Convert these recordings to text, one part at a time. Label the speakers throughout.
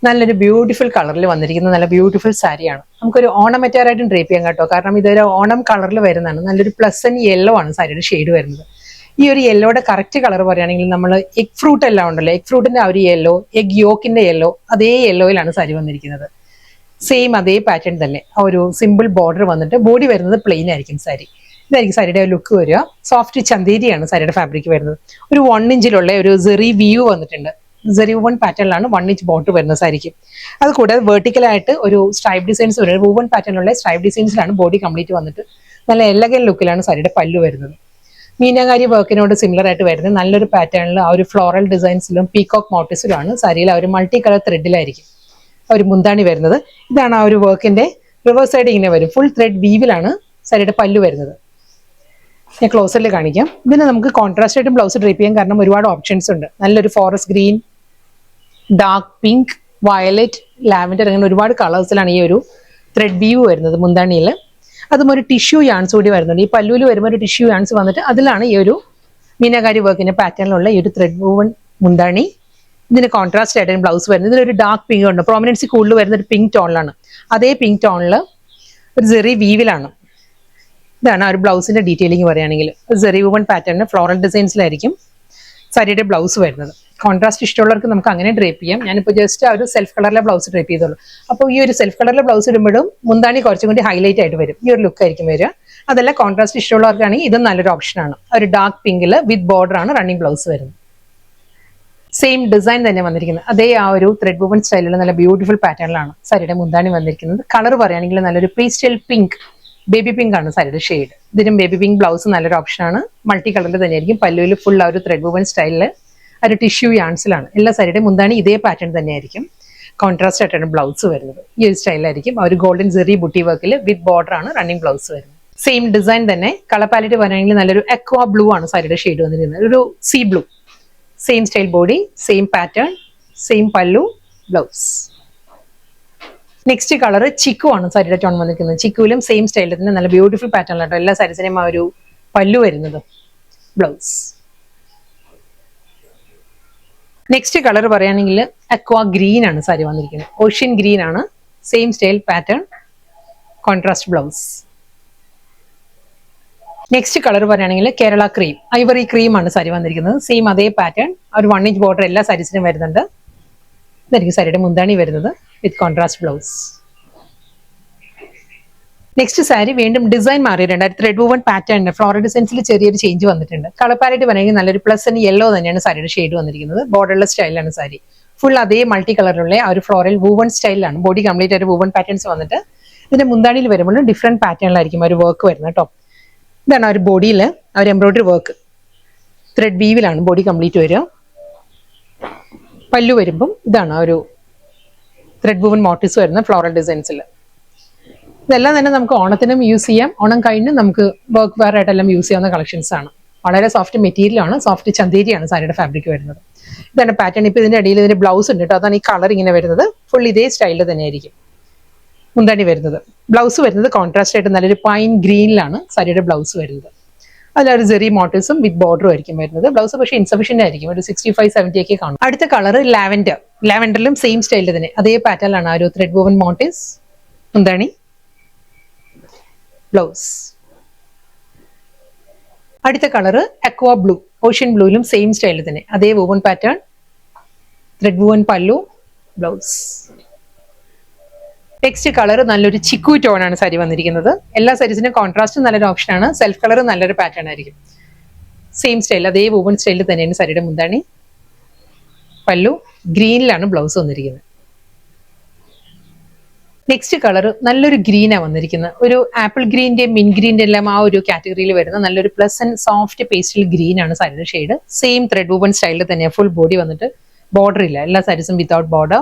Speaker 1: നല്ലൊരു ബ്യൂട്ടിഫുൾ കളറിൽ വന്നിരിക്കുന്ന നല്ല ബ്യൂട്ടിഫുൾ സാരിയാണ്. നമുക്കൊരു ഓണമെറ്റാറായിട്ടും ഡ്രേപ്പ് ചെയ്യാൻ കേട്ടോ. കാരണം ഇതൊരു ഓണം കളറിൽ വരുന്നതാണ്. നല്ലൊരു പ്ലസന്റ് യെല്ലോ ആണ് സാരിയുടെ ഷെയ്ഡ് വരുന്നത്. ഈ ഒരു യെല്ലോയുടെ കറക്റ്റ് കളർ പറയുകയാണെങ്കിൽ നമ്മൾ എഗ് ഫ്രൂട്ട് എല്ലാം ഉണ്ടല്ലോ, എഗ് ഫ്രൂട്ടിന്റെ ആ ഒരു യെല്ലോ, എഗ് യോക്കിന്റെ യെല്ലോ, അതേ യെല്ലോയിലാണ് സാരി വന്നിരിക്കുന്നത്. സെയിം അതേ പാറ്റേൺ തന്നെ. ആ ഒരു സിമ്പിൾ ബോർഡർ വന്നിട്ട് ബോഡി വരുന്നത് പ്ലെയിൻ ആയിരിക്കും സാരി. ഇതായിരിക്കും സാരിയുടെ ലുക്ക് വരിക. സോഫ്റ്റ് ചന്തേരിയാണ് സാരിയുടെ ഫാബ്രിക് വരുന്നത്. ഒരു 1 ഇഞ്ചിലുള്ള ഒരു സെറി വ്യൂ വന്നിട്ടുണ്ട്. സെറി വൂവൺ പാറ്റേണിലാണ് 1 ഇഞ്ച് ബോർഡർ വരുന്നത് സാരിക്ക്. അത് കൂടാതെ വെർട്ടിക്കലായിട്ട് ഒരു സ്ട്രൈപ്പ് ഡിസൈൻസ് വരുന്നത്. വൂവൺ പാറ്റേണിലുള്ള സ്ട്രൈപ്പ് ഡിസൈൻസിലാണ് ബോഡി കംപ്ലീറ്റ് വന്നിട്ട് നല്ല എലഗൻ ലുക്കിലാണ് സാരിയുടെ പല്ലു വരുന്നത്. മീനാകാരി വർക്കിനോട് സിമിലർ ആയിട്ട് വരുന്നത് നല്ലൊരു പാറ്റേണിൽ ആ ഒരു ഫ്ലോറൽ ഡിസൈൻസിലും പീകോക്ക് മോട്ടീവ്സിലുമാണ് സാരിയിൽ ആ ഒരു മൾട്ടി കളർ ത്രെഡിലായിരിക്കും ഒരു മുന്താണി വരുന്നത്. ഇതാണ് ആ ഒരു വർക്കിന്റെ റിവേഴ്സ് സൈഡ് ഇങ്ങനെ വരും. ഫുൾ ത്രെഡ് വീവിലാണ് സാരിയുടെ പല്ലു വരുന്നത്. ഞാൻ ക്ലോസറിൽ കാണിക്കാം. ഇതിന് നമുക്ക് കോൺട്രാസ്റ്റ് ആയിട്ടും ബ്ലൗസ് ഡ്രേപ്പ് ചെയ്യാൻ കാരണം ഒരുപാട് ഓപ്ഷൻസ് ഉണ്ട്. നല്ലൊരു forest green, dark pink, violet, lavender അങ്ങനെ ഒരുപാട് കളേഴ്സിലാണ് ഈ ഒരു ത്രെഡ് വീവ് വരുന്നത് മുന്താണിയിൽ. അതും ഒരു ടിഷ്യൂ യാൺസ് കൂടി വരുന്നുണ്ട്. ഈ പല്ലുവിൽ വരുമ്പോൾ ഒരു ടിഷ്യൂ യാൺസ് വന്നിട്ട് അതിലാണ് ഈ ഒരു മീനാകാരി വർക്കിന്റെ പാറ്റേണിലുള്ള ഈ ഒരു ത്രെഡ് വൂവൺ മുന്താണി. ഇതിന് കോൺട്രാസ്റ്റ് ആയിട്ട് ബ്ലൗസ് വരുന്നത്. ഇതിലൊരു ഡാർക്ക് പിങ്ക് ഉണ്ട്. പ്രോമിനൻസി കൂടുതൽ വരുന്ന ഒരു പിങ്ക് ടോണിലാണ്. അതേ പിങ്ക് ടോണിൽ ഒരു സെറി വീവിലാണ്. ഇതാണ് ആ ഒരു ബ്ലൗസിന്റെ ഡീറ്റെയിലിംഗ് പറയുകയാണെങ്കിൽ. സെറി വൂവൺ പാറ്റേണിന് ഫ്ലോറൽ ഡിസൈൻസിലായിരിക്കും സാരിയുടെ ബ്ലൗസ് വരുന്നത്. കോൺട്രാസ്റ്റ് ഇഷ്ടമുള്ളവർക്ക് നമുക്ക് അങ്ങനെ ഡ്രേപ്പ് ചെയ്യാം. ഞാനിപ്പോൾ ജസ്റ്റ് ആ ഒരു സെൽഫ് കളറിലെ ബ്ലൗസ് ഡ്രേപ്പ് ചെയ്തോളൂ. അപ്പോൾ ഈ ഒരു സെൽഫ് കളറിലെ ബ്ലൗസ് ഇടുമ്പോഴും മുന്താണി കുറച്ചും കൂടി ഹൈലൈറ്റ് ആയിട്ട് വരും. ഈ ഒരു ലുക്ക് ആയിരിക്കും വരിക. അതല്ല കോൺട്രാസ്റ്റ് ഇഷ്ടമുള്ളവർക്കാണെങ്കിൽ ഇതും നല്ലൊരു ഓപ്ഷനാണ്. ഒരു ഡാർക്ക് പിങ്കിൽ വിത്ത് ബോർഡർ ആണ് റണ്ണിങ് ബ്ലൗസ് വരുന്നത്. സെയിം ഡിസൈൻ തന്നെ വന്നിരിക്കുന്നത്. അതേ ആ ഒരു ത്രെഡ് വൂവൺ സ്റ്റൈലിലുള്ള നല്ല ബ്യൂട്ടിഫുൾ പാറ്റേണിലാണ് സാരിയുടെ മുന്താണി വന്നിരിക്കുന്നത്. കളർ പറയുകയാണെങ്കിൽ നല്ലൊരു പേസ്റ്റൽ പിങ്ക്, ബേബി പിങ്ക് ആണ് സാരിയുടെ ഷെയ്ഡ്. ഇതിനും ബേബി പിങ്ക് ബ്ലൗസ് നല്ലൊരു ഓപ്ഷനാണ്. മൾട്ടി കളറിൽ തന്നെയായിരിക്കും. പല്ലുവിൽ ഫുൾ ആ ഒരു ത്രെഡ് വൂവൺ സ്റ്റൈലില് ഒരു ടിഷ്യൂ യാൺസിലാണ്. എല്ലാ സാരിയുടെ മുന്താണി ഇതേ പാറ്റേൺ തന്നെയായിരിക്കും. കോൺട്രാസ്റ്റ് ആയിട്ടാണ് ബ്ലൗസ് വരുന്നത്. ഈ ഒരു സ്റ്റൈലായിരിക്കും. ആ ഒരു ഗോൾഡൻ സെറി ബുട്ടി വർക്കിൽ വിത്ത് ബോർഡർ ആണ് റണ്ണിങ് ബ്ലൗസ് വരുന്നത്. സെയിം ഡിസൈൻ തന്നെ. കളർ പാലറ്റ് പറയുകയാണെങ്കിൽ നല്ലൊരു അക്വാ ബ്ലൂ ആണ് സാരിയുടെ ഷെയ്ഡ് വന്നിരിക്കുന്നത്. ഒരു see blue. Same style body, same pattern, same പല്ലു, ബ്ലൗസ്. നെക്സ്റ്റ് കളർ ചിക്കു ആണ് സാരിയുടെ ടോൺ വന്നിരിക്കുന്നത്. ചിക്കുവിലും സെയിം സ്റ്റൈലിൽ തന്നെ നല്ല ബ്യൂട്ടിഫുൾ പാറ്റേൺ ആട്ടോ എല്ലാ സാരീസിനെയും ആ ഒരു പല്ലു വരുന്നത്. ബ്ലൗസ്. നെക്സ്റ്റ് കളർ പറയുകയാണെങ്കിൽ അക്വാ ഗ്രീൻ ആണ് സാരി വന്നിരിക്കുന്നത്. ഓഷ്യൻ ഗ്രീൻ ആണ്. Same style pattern, contrast blouse. Next colour പറയുകയാണെങ്കിൽ കേരള ക്രീം, ഐവറി ക്രീം ആണ് സാരി വന്നിരിക്കുന്നത്. സെയിം അതേ പാറ്റേൺ, ഒരു 1 ഇഞ്ച് ബോർഡർ എല്ലാ സാരീസിനും വരുന്നുണ്ട്. ഇതായിരിക്കും സാരിയുടെ മുന്താണി വരുന്നത് വിത്ത് കോൺട്രാസ്റ്റ് ബ്ലൗസ്. നെക്സ്റ്റ് സാരി വീണ്ടും ഡിസൈൻ മാറിയിട്ടുണ്ട്. ത്രെഡ് വൂവൺ പാറ്റേൺ ഫ്ലോറൽ ഡിസൈൻസിൽ ചെറിയൊരു ചേഞ്ച് വന്നിട്ടുണ്ട്. കളർ പാലറ്റ് പറയുകയാണെങ്കിൽ നല്ലൊരു പ്ലസന്റ് യെല്ലോ തന്നെയാണ് സാരിയുടെ ഷെയ്ഡ് വന്നിരിക്കുന്നത്. ബോർഡർലെസ് സ്റ്റൈലാണ് സാരി. ഫുൾ അതേ മൾട്ടി കളറിലുള്ള ആ ഒരു ഫ്ലോറൽ വൂവൺ സ്റ്റൈലാണ്. ബോഡി കംപ്ലീറ്റ് ഒരു വൂവൺ പാറ്റേൺസ് വന്നിട്ട് ഇതിന്റെ മുന്താണിയിൽ വരുമ്പോഴും ഡിഫറെന്റ് പാറ്റേണിലായിരിക്കും ഒരു വർക്ക് വരുന്നത് കേട്ടോ. ഇതാണ് ആ ഒരു ബോഡിയിൽ ആ ഒരു എംബ്രോയിഡറി വർക്ക്. ത്രെഡ് വീവിലാണ് ബോഡി കംപ്ലീറ്റ് വരിക. പല്ലു വരുമ്പം ഇതാണ് ആ ഒരു ത്രെഡ് വൂവൺ മോട്ടീവ്സ് വരുന്ന ഫ്ലോറൽ ഡിസൈൻസിൽ. ഇതെല്ലാം തന്നെ നമുക്ക് ഓണത്തിനും യൂസ് ചെയ്യാം. ഓണം കഴിഞ്ഞ് നമുക്ക് വർക്ക് വെയർ ആയിട്ടെല്ലാം യൂസ് ചെയ്യാവുന്ന കളക്ഷൻസ് ആണ്. വളരെ സോഫ്റ്റ് മെറ്റീരിയലാണ്. സോഫ്റ്റ് ചന്തേരിയാണ് സാരിയുടെ ഫാബ്രിക് വരുന്നത്. ഇതാണ് പാറ്റേൺ. ഇപ്പൊ ഇതിന്റെ അടിയിൽ ഇതിന്റെ ബ്ലൗസ് ഉണ്ട് കേട്ടോ. അതാണ് ഈ കളർ ഇങ്ങനെ വരുന്നത്. ഫുൾ ഇതേ സ്റ്റൈലിൽ തന്നെയായിരിക്കും മുന്താണി വരുന്നത്. ബ്ലൗസ് വരുന്നത് കോൺട്രാസ്റ്റ് ആയിട്ട് നല്ലൊരു പൈൻ ഗ്രീനിലാണ് സാരിയുടെ ബ്ലൗസ് വരുന്നത്. അതിലൊരു സെറി മോട്ടീവ്സും വിത്ത് ബോർഡറും ആയിരിക്കും വരുന്നത്. ബ്ലൗസ് പക്ഷേ ഇൻസഫിഷ്യന്റ് ആയിരിക്കും. ഒരു 65-70 ഒക്കെ കാണും. അടുത്ത കളർ ലാവൻഡർ. ലാവൻഡറിലും സെയിം സ്റ്റൈലിൽ തന്നെ അതേ പാറ്റേണിലാണ് ആ ഒരു ത്രെഡ് വൂവൺ മോട്ടീവ്സ്. മുന്താണി, ബ്ലൗസ്. അടുത്ത കളർ അക്വാ ബ്ലൂ. ഓഷ്യൻ ബ്ലൂയിലും സെയിം സ്റ്റൈലിൽ തന്നെ അതേ woven pattern, thread woven pallu, blouse. Next colour നല്ലൊരു ചിക്കു ടോൺ ആണ് സാരി വന്നിരിക്കുന്നത്. എല്ലാ സാരീസിനും കോൺട്രാസ്റ്റ് നല്ലൊരു ഓപ്ഷനാണ്. സെൽഫ് കളർ നല്ലൊരു പാറ്റേൺ ആയിരിക്കും. സെയിം സ്റ്റൈൽ അതേ വൂവൺ സ്റ്റൈലിൽ തന്നെയാണ് സാരിയുടെ മുന്താണി, പല്ലു. ഗ്രീനിലാണ് ബ്ലൗസ് വന്നിരിക്കുന്നത്. നെക്സ്റ്റ് കളർ നല്ലൊരു ഗ്രീനാണ് വന്നിരിക്കുന്നത്. ഒരു ആപ്പിൾ ഗ്രീൻ്റെ മിൻ ഗ്രീൻ്റെ എല്ലാം ആ ഒരു കാറ്റഗറിയിൽ വരുന്ന നല്ലൊരു പ്ലസന്റ് സോഫ്റ്റ് പേസ്റ്റൽ ഗ്രീൻ ആണ് സാരിയുടെ ഷെയ്ഡ്. സെയിം ത്രെഡ് വൂവൺ സ്റ്റൈലിൽ തന്നെയാണ്. ഫുൾ ബോഡി വന്നിട്ട് ബോർഡർ ഇല്ല. എല്ലാ സാരീസും വിത്തൗട്ട് ബോർഡർ.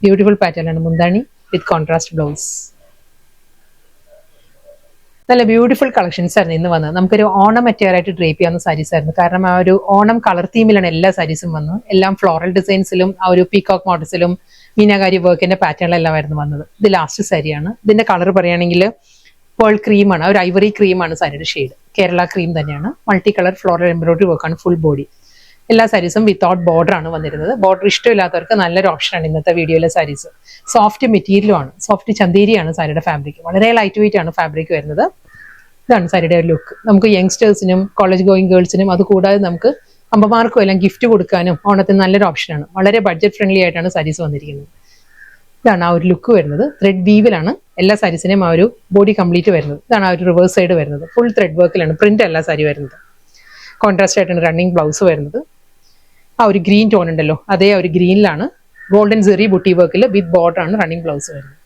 Speaker 1: ബ്യൂട്ടിഫുൾ പാറ്റേൺ ആണ് മുന്താണി വിത്ത് കോൺട്രാസ്റ്റ് ബ്ലൗസ്. നല്ല ബ്യൂട്ടിഫുൾ കളക്ഷൻസ് ആയിരുന്നു ഇന്ന് വന്നത്. നമുക്കൊരു ഓണം മെറ്റീരിയലായിട്ട് ഡ്രേപ്പ് ചെയ്യാവുന്ന സാരീസ് ആയിരുന്നു. കാരണം ആ ഒരു ഓണം കളർ തീമിലാണ് എല്ലാ സാരീസും വന്നത്. എല്ലാം ഫ്ലോറൽ ഡിസൈൻസിലും ആ ഒരു പീകോക്ക് മോഡൽസിലും മീനാകാരി വർക്കിന്റെ പാറ്റേണിലെല്ലാം ആയിരുന്നു വന്നത്. ഇത് ലാസ്റ്റ് സാരിയാണ്. ഇതിന്റെ കളർ പറയുകയാണെങ്കിൽ പേൾ ക്രീമാണ്. ഒരു ഐവറി ക്രീമാണ് സാരിയുടെ ഷെയ്ഡ്. കേരള ക്രീം തന്നെയാണ്. മൾട്ടി കളർ ഫ്ലോറൽ എംബ്രോയിഡറി വർക്കാണ് ഫുൾ ബോഡി. എല്ലാ സാരീസും വിത്തൗട്ട് ബോർഡർ ആണ് വന്നിരുന്നത്. ബോർഡർ ഇഷ്ടമില്ലാത്തവർക്ക് നല്ലൊരു ഓപ്ഷനാണ് ഇന്നത്തെ വീഡിയോയിലെ സാരീസ്. സോഫ്റ്റ് മെറ്റീരിയലും ആണ്, സോഫ്റ്റ് ചന്തേരിയാണ് സാരിയുടെ ഫാബ്രിക്. വളരെ ലൈറ്റ് വെയിറ്റ് ആണ് ഫാബ്രിക് വരുന്നത്. ഇതാണ് സാരിയുടെ ഒരു ലുക്ക്. നമുക്ക് യങ്സ്റ്റേഴ്സിനും കോളേജ് ഗോയിങ് ഗേൾസിനും അതുകൂടാതെ നമുക്ക് അമ്മമാർക്കും എല്ലാം ഗിഫ്റ്റ് കൊടുക്കാനും ഓണത്തിന് നല്ലൊരു ഓപ്ഷനാണ്. വളരെ ബഡ്ജറ്റ് ഫ്രണ്ട്ലി ആയിട്ടാണ് സാരീസ് വന്നിരിക്കുന്നത്. ഇതാണ് ആ ഒരു ലുക്ക് വരുന്നത്. ത്രെഡ് വീവിലാണ് എല്ലാ സാരീസിനെയും ആ ഒരു ബോഡി കംപ്ലീറ്റ് വരുന്നത്. ഇതാണ് ആ ഒരു റിവേഴ്സ് സൈഡ് വരുന്നത്. ഫുൾ ത്രെഡ് വർക്കിലാണ്, പ്രിന്റ് അല്ല സാരി വരുന്നത്. കോൺട്രാസ്റ്റ് ആയിട്ടാണ് റണ്ണിങ് ബ്ലൗസ് വരുന്നത്. ആ ഒരു ഗ്രീൻ ടോൺ ഉണ്ടല്ലോ, അതേ ആ ഒരു ഗ്രീനിലാണ് ഗോൾഡൻ സെറി ബുട്ടി വർക്കിൽ വിത്ത് ബോർഡർ ആണ് റണ്ണിങ് ബ്ലൗസ് വരുന്നത്.